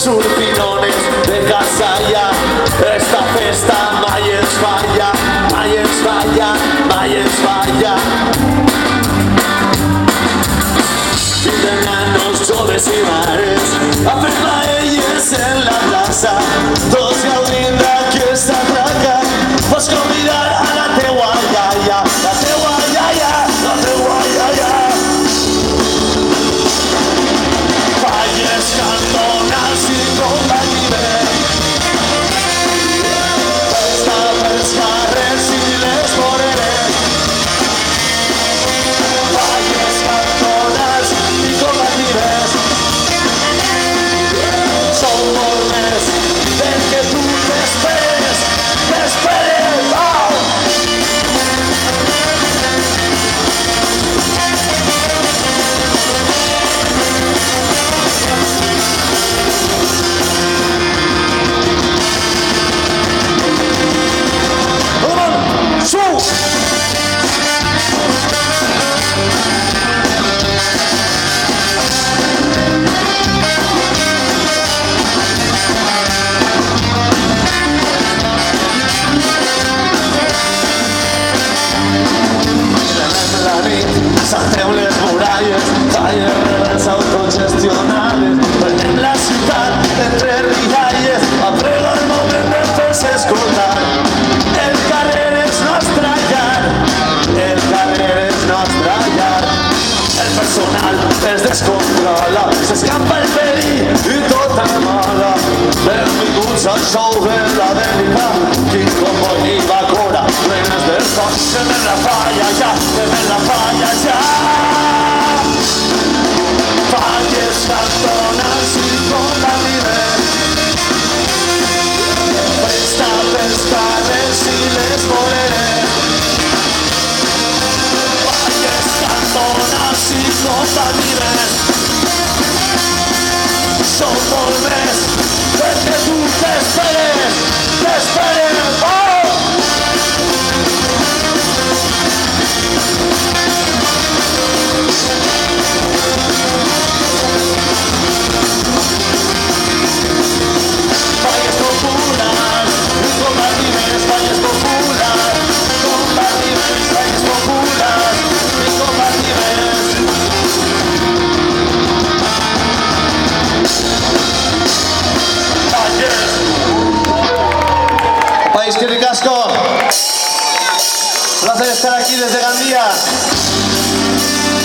surfinones de Casalla. Esta festa mai ens falla, mai ens falla, mai ens falla. Vindran nanos, joves i mares a fer paelles en la plaça. Tots gaudint d'aquesta placa. Pots convidar a la teua iaia, la teua iaia, la teua iaia. Falles, cantones i compartiments. Festa pels carrers i les voreres. Falles, cantones i compartiments. Som molt més del que tu t'esperes, t'esperes, oh! Saltem les muralles, talles rebels autogestionades. Prenem la ciutat entre rialles, aprega el moment de fer-se escoltar. El carrer és nostra llar, el carrer és nostra llar. El personal es descontrola, s'escampa el perill i tot amala. Benvinguts al show de la veritat, qui com Boni Bacora, plenes del foc, que me la falla ja, que me la falla ja. Falles, cantones i compartiments. Festa pels carrers i les voreres. Falles, cantones i compartiments. Som molt més del que tu t'esperes, t'esperes, oh! Falles populars, compartiments, falles populars, compartiments, falles populars, compartiments. Falles. País que ricasco. Placer estar aquí desde Gandía.